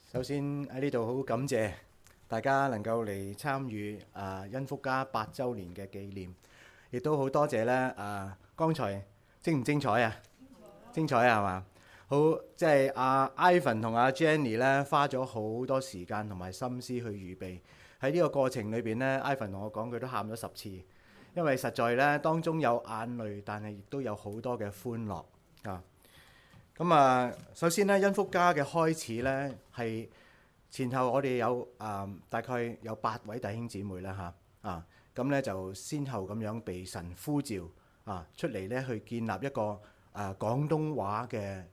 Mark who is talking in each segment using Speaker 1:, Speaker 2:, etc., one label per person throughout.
Speaker 1: 首先喺呢度好感謝大家能夠嚟參與恩福家8週年嘅紀念，亦都好多謝咧剛才精唔精彩啊？精彩啊，係嘛？好，即係Ivan 同Jenny 咧花咗好多時間同埋心思去預備。喺呢個過程裏邊咧，Ivan 同我講佢都喊咗10次，因為實在咧當中有眼淚，但係亦都有好多嘅歡樂啊！咁首先咧，恩福家嘅開始咧係前後我哋有大概有8位弟兄姊妹啦咁咧就先後咁樣被神呼召出嚟咧去建立一個廣東話嘅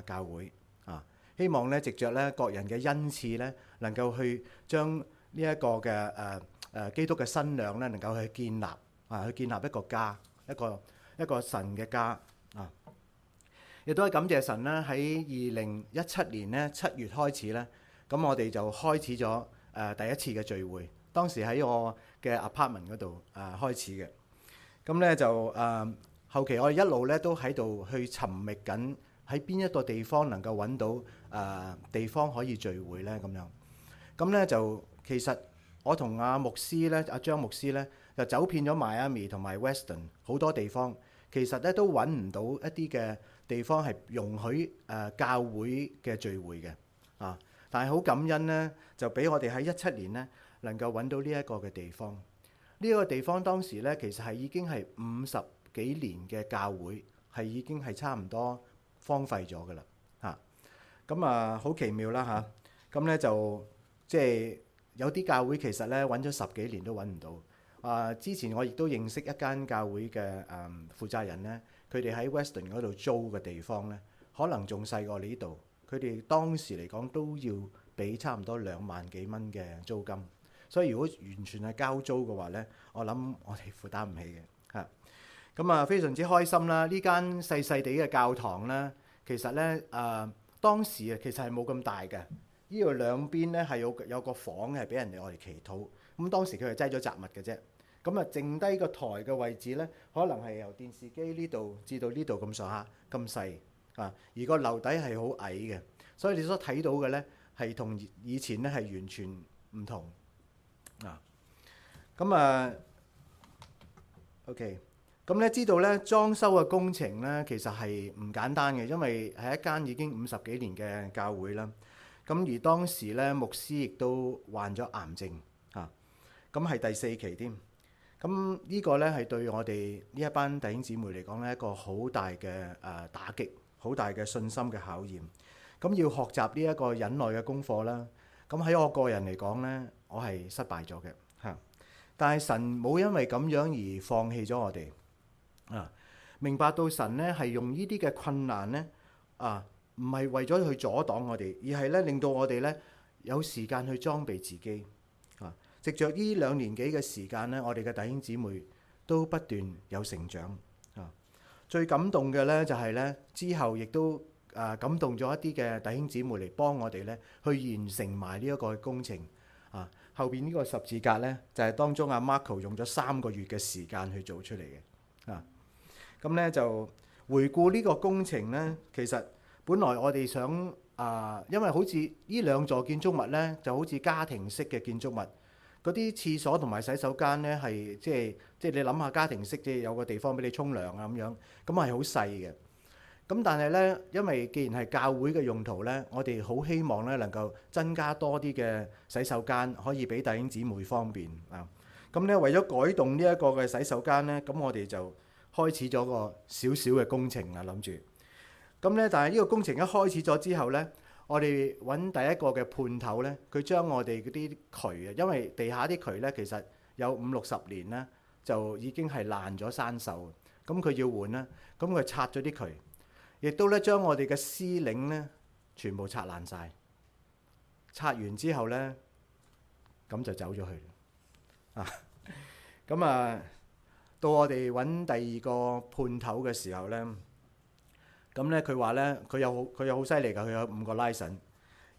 Speaker 1: 教會希望咧藉着咧各人嘅恩賜咧，能夠去將呢一個嘅基督嘅新娘咧，能夠去建立去建立一個家，一個神嘅家亦都係感謝神啦！喺2017年咧7月開始咧，咁我哋就開始咗第一次嘅聚會。當時喺我嘅 apartment 嗰度開始嘅。咁咧就後期我哋一路咧都喺度去尋覓緊喺邊一個地方能夠揾到地方可以聚會咧咁樣。咁咧就其實我同牧師咧張牧師咧就走遍咗 Miami 同埋 Weston 好多地方，其實咧都揾唔到一啲嘅地方係容許教會嘅聚會嘅但係好感恩呢，就俾我哋喺17年呢能夠揾到呢一個嘅地方。呢個地方當時呢，其實係已經係50幾年嘅教會，係已經係差唔多荒廢咗㗎啦咁好奇妙啦咁呢就即係有啲教會其實呢揾咗10幾年都揾唔到之前我亦都認識一間教會嘅負責人呢。佢哋喺 Weston 嗰度租嘅地方咧，可能仲細過你呢度。佢哋當時嚟講都要俾差唔多2萬幾蚊嘅租金，所以如果完全係交租嘅話咧，我諗我哋負擔唔起嘅咁非常之開心啦！呢間細細地嘅教堂咧，其實咧當時其實係冇咁大嘅。呢度兩邊咧係有個房係俾人哋我哋祈禱。咁當時佢係擠咗雜物嘅啫。咁剩低個台嘅位置咧，可能係由電視機呢度至到呢度咁上下咁細而個樓底係好矮嘅，所以你所睇到嘅咧係同以前咧係完全唔同OK， 咁咧知道咧裝修嘅工程咧其實係唔簡單嘅，因為係一間已經50幾年嘅教會啦。咁而當時咧牧師亦都患咗癌症咁係第4期添。咁呢個咧係對我哋呢一班弟兄姊妹嚟講咧一個好大嘅打擊，好大嘅信心嘅考驗。咁要學習呢一個忍耐嘅功課啦。咁喺我個人嚟講咧，我係失敗咗嘅但係神冇因為咁樣而放棄咗我哋明白到神咧係用呢啲嘅困難咧唔係為咗去阻擋我哋，而係咧令到我哋咧有時間去裝備自己藉着呢2年幾嘅時間咧，我哋嘅弟兄姊妹都不斷有成長最感動嘅咧就係咧之後亦都感動咗一啲嘅弟兄姊妹嚟幫我哋咧去完成埋呢一個工程後邊呢個十字架咧就係當中阿 Marco 用咗3個月嘅時間去做出嚟嘅咁咧就回顧呢個工程咧，其實本來我哋想因為好似呢2座建築物咧就好似家庭式嘅建築物。嗰啲廁所同埋洗手間咧係即係你諗下家庭式，即係有個地方俾你沖涼咁樣，咁係好細嘅。咁但係咧，因為既然係教會嘅用途咧，我哋好希望咧能夠增加多啲嘅洗手間，可以俾弟兄姊妹方便咁咧為咗改動呢一個嘅洗手間咧，咁我哋就開始咗個少少嘅工程諗住。咁咧，但係呢個工程一開始咗之後咧。我哋揾第一個嘅判頭咧，佢將我哋嗰啲渠因為地下啲渠咧其實有50-60年咧，就已經係爛咗生鏽，咁佢要換啦，咁佢拆咗啲渠，亦都咧將我哋嘅絲領咧全部拆爛晒。拆完之後咧，咁就走咗去到我哋揾第2個判頭嘅時候咧。咁咧佢話咧，佢有好犀利㗎，佢有5個 license。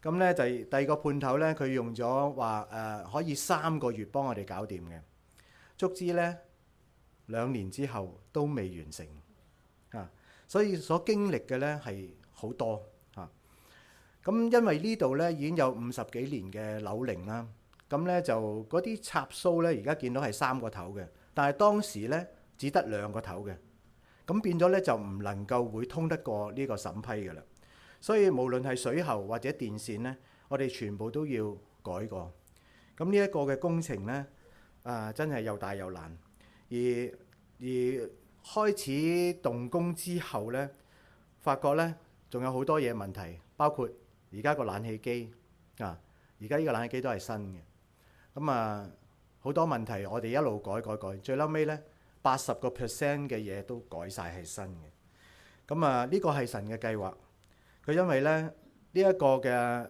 Speaker 1: 咁咧就第2個判頭咧，佢用咗話可以3個月幫我哋搞掂嘅。足之咧2年之後都未完成所以所經歷嘅咧係好多咁因為呢度咧已經有50幾年嘅樓齡啦，咁咧就嗰啲插蘇咧而家見到係3個頭嘅，但係當時咧只得2個頭嘅，咁變咗咧就唔能夠會通得過呢個審批嘅啦。所以無論係水喉或者電線咧，我哋全部都要改過。咁呢一個嘅工程咧，真係又大又難。而開始動工之後咧，發覺咧仲有好多嘢問題，包括而家個冷氣機而家呢個冷氣機都係新嘅。咁好多問題，我哋一路改，最嬲尾咧80% 嘅嘢都改晒係新嘅。咁呢個係神嘅計劃。佢因為咧呢一個嘅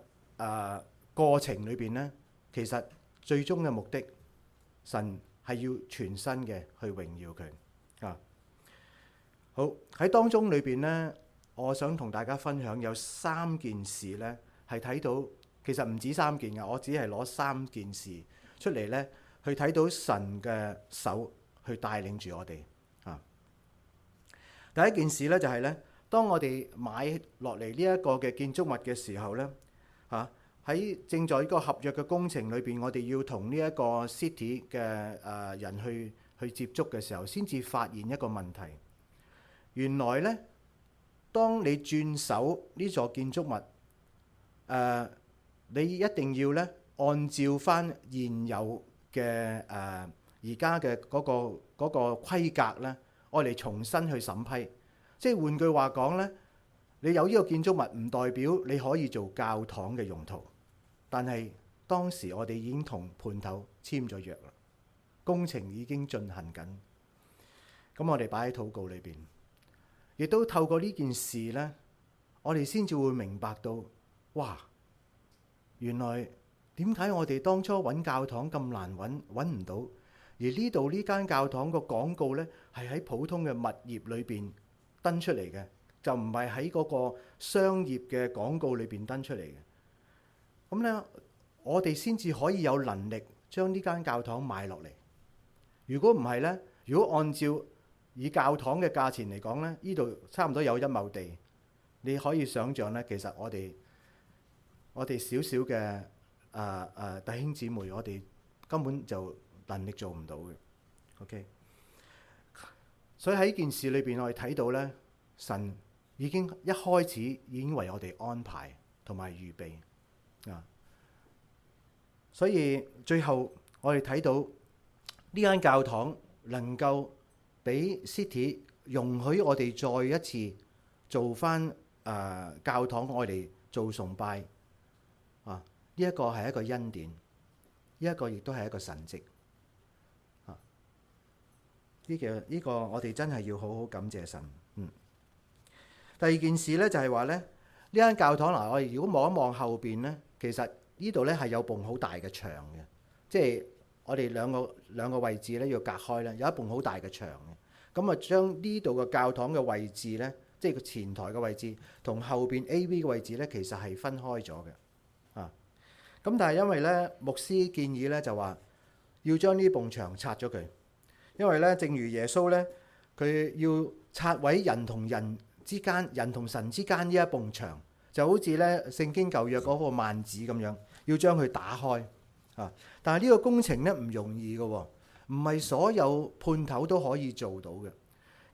Speaker 1: 過程裏邊咧，其實最終嘅目的，神係要全新嘅去榮耀佢。好，喺當中裏邊咧，我想同大家分享有3件事咧，係睇到其實唔止3件嘅，我只係攞3件事出嚟咧，去睇到神嘅手去帶領住我哋。第一件事咧就係咧，當我哋買落嚟呢一個嘅建築物嘅時候咧，喺正在呢個合約嘅工程裏邊，我哋要同呢一個 city 嘅人去接觸嘅時候，先至發現一個問題。原來咧，當你轉手呢座建築物，你一定要咧按照翻現有嘅而家嘅嗰個規格咧，我哋重新去審批。即係換句話講咧，你有呢個建築物唔代表你可以做教堂嘅用途。但係當時我哋已經同判頭簽咗約啦，工程已經進行緊。咁我哋擺喺禱告裏邊，亦都透過呢件事呢，我哋先至會明白到，哇！原來點解我哋當初揾教堂咁難揾唔到，而呢度呢間教堂個廣告呢，係喺普通嘅物業裏邊登出嚟嘅，就唔係喺嗰個商業嘅廣告裏邊登出嚟嘅。咁咧，我哋先至可以有能力將呢間教堂買落嚟。如果唔係呢，如果按照以教堂嘅價錢嚟講呢，呢度差唔多有1畝地，你可以想像呢，其實我哋少少嘅弟兄姊妹，我哋根本就能力做唔到嘅。OK， 所以喺呢件事裏邊，我哋睇到呢，神已經一開始已經為我哋安排同埋預備。所以最後我哋睇到呢間教堂能夠俾 City 容許我哋再一次做翻教堂，我哋做崇拜呢一個係一個恩典，呢一個亦都係一個神蹟。呢個我哋真係要好好感謝神。第二件事咧就係話咧，呢間教堂我哋如果望一望後邊咧，其實呢度咧係有埲好大嘅牆嘅，即係我哋兩個位置咧要隔開咧，有一埲好大嘅牆嘅。咁將呢度嘅教堂嘅位置咧，即係個前台嘅位置同後邊 AV 嘅位置咧，其實係分開咗嘅。咁但係因為咧牧師建議咧就話要將呢埲牆拆咗佢，因為咧正如耶穌咧佢要拆毀人同人之間、人同神之間呢一埲牆，就好似咧聖經舊約嗰個幔子咁樣，要將佢打開。但係呢個工程咧唔容易嘅，唔係所有判頭都可以做到嘅。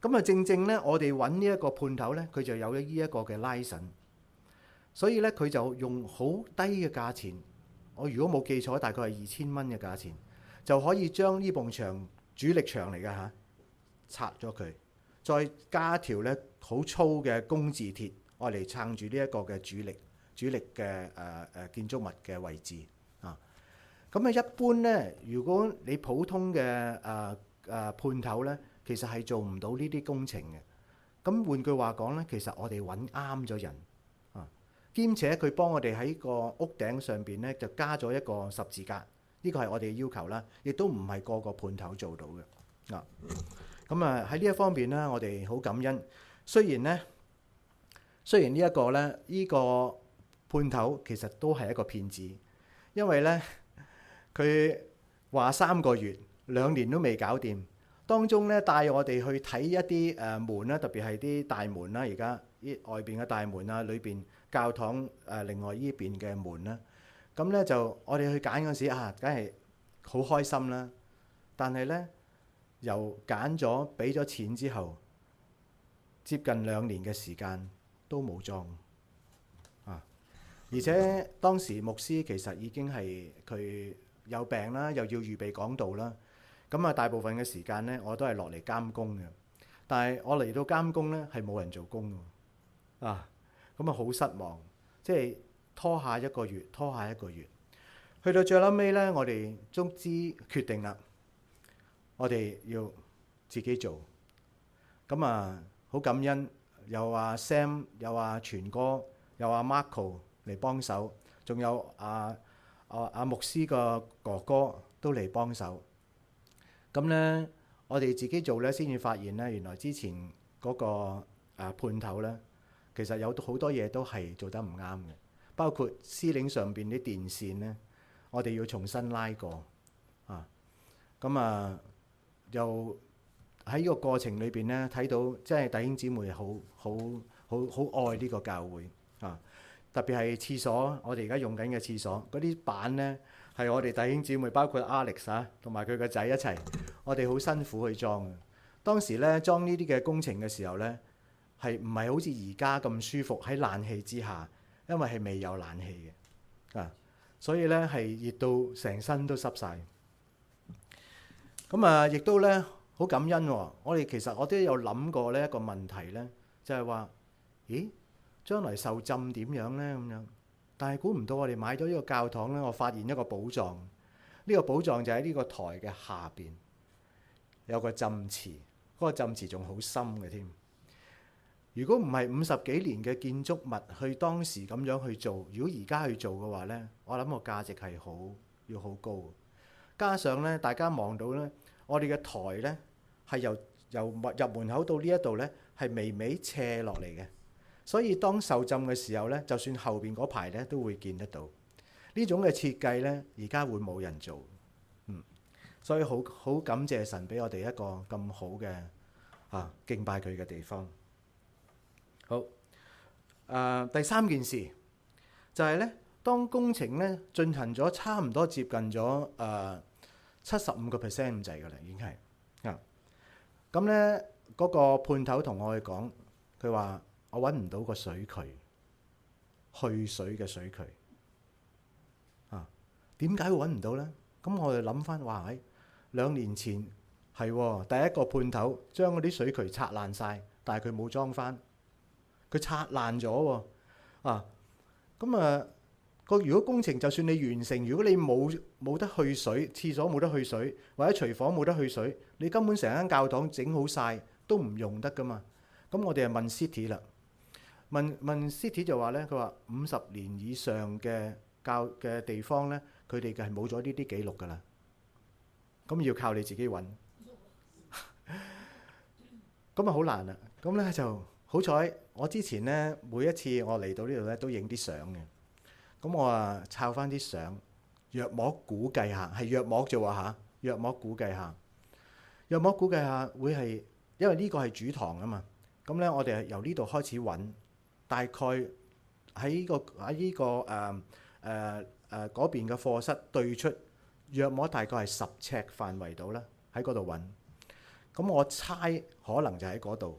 Speaker 1: 咁正咧，我哋揾呢一個判頭咧，佢就有呢一個嘅 license，所以咧佢就用好低嘅價錢，我如果冇記錯，大概係2000蚊嘅價錢，就可以將呢埲牆主力牆嚟嘅拆咗佢，再加一條咧好粗嘅工字鐵，我嚟撐住呢一個嘅主力嘅建築物嘅位置。咁一般咧，如果你普通嘅判頭咧，其實係做唔到呢啲工程嘅。咁換句話講咧，其實我哋揾啱咗人兼且佢幫我哋喺個屋頂上邊咧就加咗一個十字架，呢個係我哋嘅要求啦，亦都唔係個個判頭做到嘅。咁喺呢一方面咧，我哋好感恩。雖然呢一個咧，呢個判頭其實都係一個騙子，因為咧佢話3個月、2年都未搞掂，當中咧帶我哋去睇一啲門啦，特別係啲大門啦，而家啲外邊嘅大門啊，裏邊教堂另外依邊嘅門啦。咁咧就我哋去揀嗰時梗係好開心啦。但係咧由揀咗俾咗錢之後，接近2年嘅時間都冇裝啊！而且當時牧師其實已經係佢有病啦，又要預備講道啦。咁大部分嘅時間咧我都係落嚟監工嘅。但係我嚟到監工咧係冇人做工喎咁好失望，即係拖下一個月，拖下一個月，去到最後尾咧，我哋終之決定啦，我哋要自己做。咁好感恩，有阿 Sam， 有阿全哥，有阿 Marco 嚟幫手，仲有阿牧師個哥哥都嚟幫手。咁咧，我哋自己做咧，先至發現咧，原來之前嗰個判頭咧，其實有好多嘢都係做得唔啱嘅，包括司領上邊啲電線咧，我哋要重新拉過又喺呢個過程裏邊咧，睇到即係弟兄姊妹好愛呢個教會特別係廁所，我哋而家用緊嘅廁所嗰啲板咧，係我哋弟兄姊妹包括 Alex 同埋佢個仔一齊，我哋好辛苦去裝嘅。當時咧裝呢啲嘅工程嘅時候咧，係唔係好似而家咁舒服喺冷氣之下？因為係未有冷氣嘅所以咧係熱到成身都濕晒。亦都咧好感恩喎。我都有諗過呢一個問題咧，就係話：咦，將來受浸點樣咧？咁樣，但係估唔到我哋買咗呢個教堂咧，我發現一個寶藏。呢個寶藏就喺呢個台嘅下邊有個浸池，嗰個浸池仲好深嘅添。如果唔係50幾年嘅建築物去當時咁樣去做，如果而家去做嘅話咧，我諗個價值係要好高。加上咧，大家望到咧，我哋嘅台咧係由入門口到呢一度咧係微微斜落嚟嘅，所以當受浸嘅時候咧，就算後邊嗰排咧都會見得到。呢種嘅設計咧，而家會冇人做，所以好感謝神俾我哋一個咁好嘅敬拜佢嘅地方。好，第三件事就係咧，當工程咧進行咗差唔多接近咗75% 咁滯㗎啦，已經係咁咧，嗰個判頭同我哋講，佢話我揾唔到個水渠，去水嘅水渠點解會揾唔到咧？咁我哋諗翻話喺2年前係第一個判頭將嗰啲水渠拆爛晒，但係佢冇裝翻，佢拆爛咗如果工程就算你完成，如果你冇得去水，廁所冇得去水，或者廚房冇得去水，你根本成間教堂整好晒都唔用得噶嘛。咁我哋就問 City 啦，問 City 就話咧，佢話50年以上嘅地方咧，佢哋係冇咗呢啲記錄噶啦。咁要靠你自己揾，咁好難啦。咁咧就好彩，我之前咧每一次我嚟到呢度咧都影啲相嘅。咁我抄翻啲相，約莫估計下，係約莫啫喎嚇，約莫估計下會係，因為呢個係主堂啊嘛。咁咧我哋係由呢度開始揾，大概喺呢個嗰邊嘅課室對出，約莫大概係10尺範圍度啦，喺嗰度揾。咁我猜可能就喺嗰度。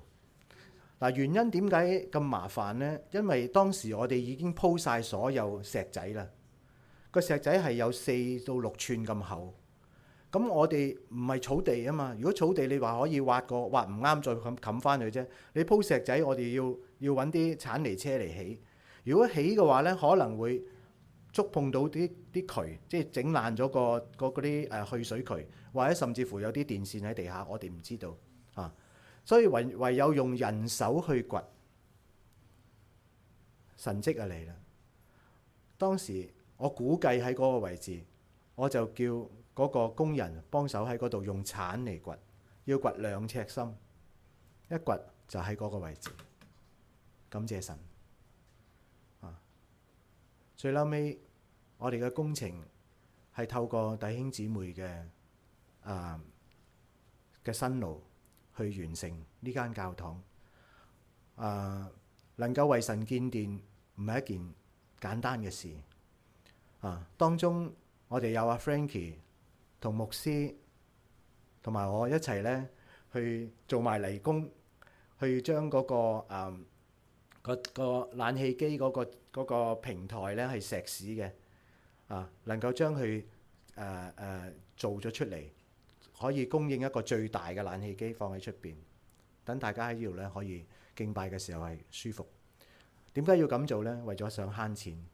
Speaker 1: 原因點解咁麻煩呢？因為當時我哋已經鋪晒所有石仔啦，個石仔係有4到6寸咁厚。咁我哋唔係草地啊嘛，如果草地你話可以挖唔啱再冚翻佢啫。你鋪石仔，我哋要揾啲鏟泥車嚟起。如果起嘅話咧，可能會觸碰到啲渠，即係整爛咗嗰啲去水渠，或者甚至乎有啲電線喺地下，我哋唔知道所以唯有用人手去掘，神蹟嚟啦！當時我估計喺嗰個位置，我就叫嗰個工人幫手喺嗰度用鏟嚟掘，要掘2尺深，一掘就喺嗰個位置。感謝神最後尾我哋嘅工程係透過弟兄姊妹嘅辛勞去完成呢間教堂，能夠為神建殿，唔唔係一件簡單嘅事啊。當中我哋有阿 Frankie 同牧師同埋我一齊咧去做埋泥工，去將嗰個冷氣機嗰個平台咧係石屎嘅啊，能夠將佢做咗出嚟，可以供應一個最大嘅冷氣機放喺出邊，等大家喺呢度咧可以敬拜嘅時候係舒服。點解要咁做咧？為咗想慳錢，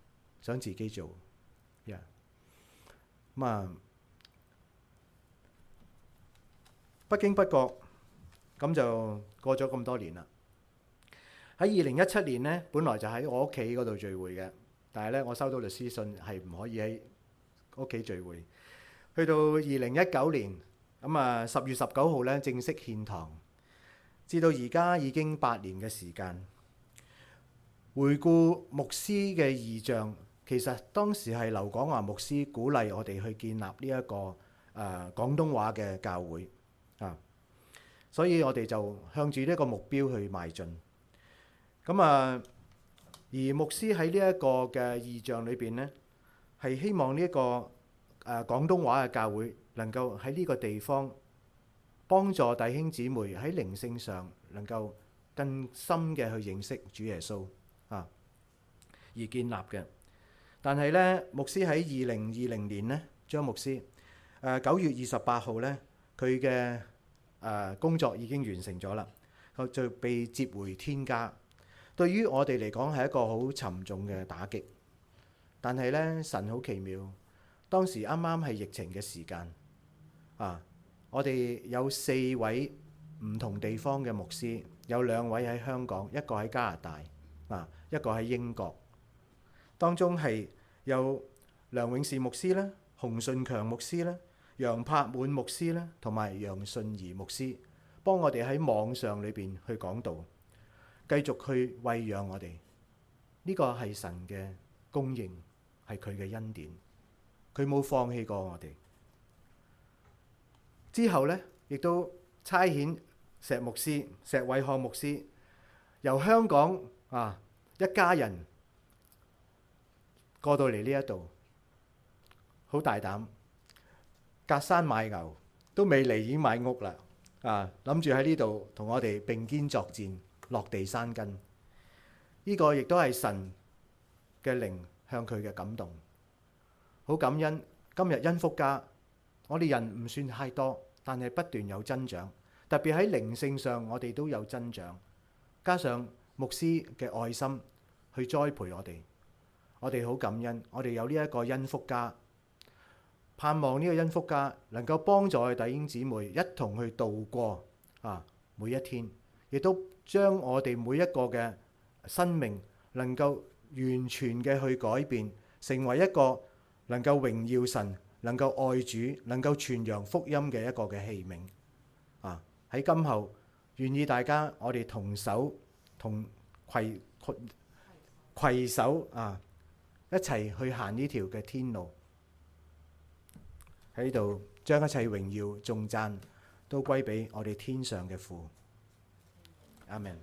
Speaker 1: 想自己做。咁啊，不經不覺咁就過咗咁多年啦。喺2017年咧，本來就喺我屋企嗰度聚會嘅，但係咧我收到律師信係唔可以喺屋企聚會。去到2019年咁啊，10月19號咧正式獻堂，至到而家已經8年嘅時間。回顧牧師嘅異象，其實當時係劉廣華牧師鼓勵我哋去建立呢一個廣東話嘅教會啊，所以我哋就向住呢一個目標去邁進。咁啊，而牧師喺呢一個嘅異象裏邊咧，係希望呢一個廣東話嘅教會能夠喺呢個地方幫助弟兄姊妹喺靈性上能夠更深嘅去認識主耶穌啊，而建立嘅。但係咧，牧師喺2020年咧，張牧師9月28號咧，佢嘅工作已經完成咗啦，佢就被接回天家。對於我哋嚟講係一個好沉重嘅打擊，但係咧，神好奇妙，當時啱啱係疫情嘅時間啊，我哋有4位唔同地方嘅牧師，有2位喺香港，一個喺加拿大啊，一個喺英國。當中係有梁永士牧師咧、洪順強牧師咧、楊柏滿牧師咧，同埋楊順儀牧師，幫我哋喺網上裏邊去講道，繼續去餵養我哋。呢個係神嘅供應，係佢嘅恩典，佢冇放棄過我哋。之後咧，亦都差遣石牧師、石偉漢牧師由香港一家人過到嚟呢一度，好大膽，隔山買牛都未嚟已經買屋啦啊！諗住喺呢度同我哋並肩作戰，落地生根。呢個亦都係神嘅靈向佢嘅感動，好感恩。今日恩福家，我哋人唔算太多，但係不斷有增長，特別喺靈性上，我哋都有增長。加上牧師嘅愛心去栽培我哋好感恩。我哋有呢一個恩福家，盼望呢個恩福家能夠幫助弟兄姊妹一同去度過每一天，亦都將我哋每一個嘅生命能夠完全嘅去改變，成為一個能夠榮耀神、能夠愛主、能夠傳揚福音嘅一個嘅器皿啊！喺今後願意大家我哋同手同攜手一齊去行呢條嘅天路，喺度將一切榮耀頌讚都歸俾我哋天上嘅父。阿們。